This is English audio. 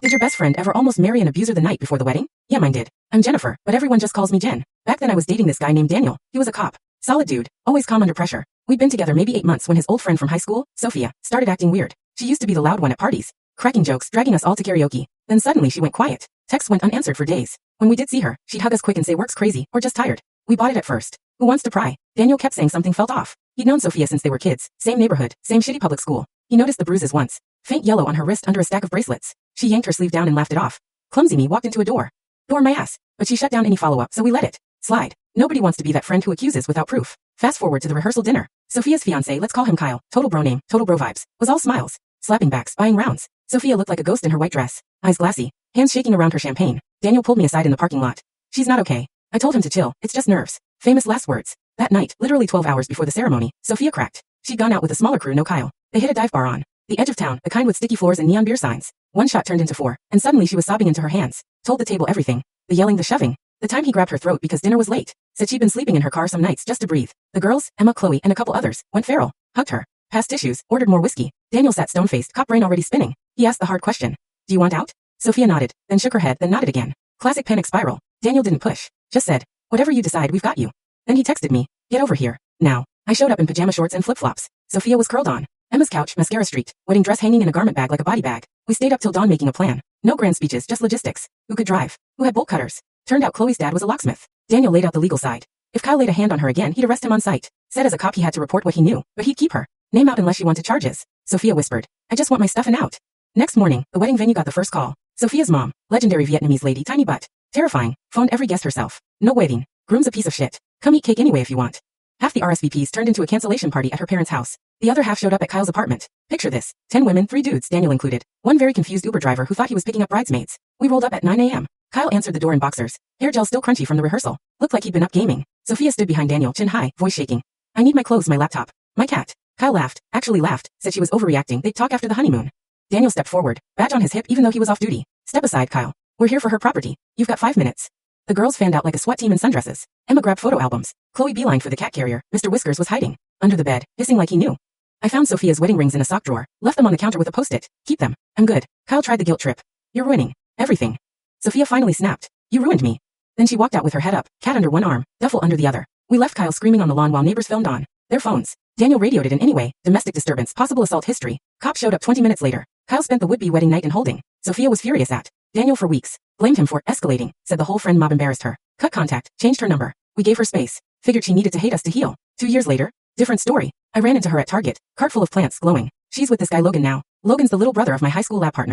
Did your best friend ever almost marry an abuser the night before the wedding? Yeah, mine did. I'm Jennifer, but everyone just calls me Jen. Back then I was dating this guy named Daniel. He was a cop. Solid dude, always calm under pressure. We'd been together maybe 8 months when his old friend from high school, Sophia, started acting weird. She used to be the loud one at parties, cracking jokes, dragging us all to karaoke. Then suddenly she went quiet. Texts went unanswered for days. When we did see her, she'd hug us quick and say work's crazy, or just tired. We bought it at first. Who wants to pry? Daniel kept saying something felt off. He'd known Sophia since they were kids, same neighborhood, same shitty public school. He noticed the bruises once. Faint yellow on her wrist under a stack of bracelets. She yanked her sleeve down and laughed it off. Clumsy me walked into a door. Door my ass. But she shut down any follow-up, so we let it slide. Nobody wants to be that friend who accuses without proof. Fast forward to the rehearsal dinner. Sophia's fiancé, let's call him Kyle, total bro name, total bro vibes, was all smiles, slapping backs, buying rounds. Sophia looked like a ghost in her white dress, eyes glassy, hands shaking around her champagne. Daniel pulled me aside in the parking lot. She's not okay. I told him to chill, it's just nerves. Famous last words. That night, literally 12 hours before the ceremony, Sophia cracked. She'd gone out with a smaller crew, no Kyle. They hit a dive bar on the edge of town, the kind with sticky floors and neon beer signs. One shot turned into 4, and suddenly she was sobbing into her hands. Told the table everything. The yelling, the shoving. The time he grabbed her throat because dinner was late. Said she'd been sleeping in her car some nights just to breathe. The girls, Emma, Chloe, and a couple others, went feral. Hugged her. Passed tissues, ordered more whiskey. Daniel sat stone-faced, cop brain already spinning. He asked the hard question. Do you want out? Sophia nodded, then shook her head, then nodded again. Classic panic spiral. Daniel didn't push. Just said, whatever you decide, we've got you. Then he texted me. Get over here. Now. I showed up in pajama shorts and flip-flops. Sophia was curled on Emma's couch, mascara streaked, wedding dress hanging in a garment bag like a body bag. We stayed up till dawn making a plan. No grand speeches, just logistics. Who could drive? Who had bolt cutters? Turned out Chloe's dad was a locksmith. Daniel laid out the legal side. If Kyle laid a hand on her again, he'd arrest him on sight. Said as a cop he had to report what he knew, but he'd keep her name out unless she wanted charges. Sophia whispered, I just want my stuff and out. Next morning, the wedding venue got the first call. Sophia's mom, legendary Vietnamese lady, tiny butt. Terrifying, phoned every guest herself. No waiting. Groom's a piece of shit. Come eat cake anyway if you want. Half the RSVPs turned into a cancellation party at her parents' house. The other half showed up at Kyle's apartment. Picture this. 10 women, 3 dudes, Daniel included. One very confused Uber driver who thought he was picking up bridesmaids. We rolled up at 9 a.m. Kyle answered the door in boxers. Hair gel still crunchy from the rehearsal. Looked like he'd been up gaming. Sophia stood behind Daniel, chin high, voice shaking. I need my clothes, my laptop. My cat. Kyle laughed. Actually laughed. Said she was overreacting. They'd talk after the honeymoon. Daniel stepped forward, badge on his hip even though he was off duty. Step aside, Kyle. We're here for her property. You've got 5 minutes. The girls fanned out like a SWAT team in sundresses. Emma grabbed photo albums. Chloe beelined for the cat carrier. Mr. Whiskers was hiding under the bed, hissing like he knew. I found Sophia's wedding rings in a sock drawer, left them on the counter with a post-it. Keep them. I'm good. Kyle tried the guilt trip. You're ruining everything. Sophia finally snapped. You ruined me. Then she walked out with her head up, cat under one arm, duffel under the other. We left Kyle screaming on the lawn while neighbors filmed on their phones. Daniel radioed it in anyway. Domestic disturbance, possible assault history. Cop showed up 20 minutes later. Kyle spent the would-be wedding night in holding. Sophia was furious at Daniel for weeks. Blamed him for escalating. Said the whole friend mob embarrassed her. Cut contact. Changed her number. We gave her space. Figured she needed to hate us to heal. 2 years later. Different story. I ran into her at Target. Cart full of plants glowing. She's with this guy Logan now. Logan's the little brother of my high school lab partner.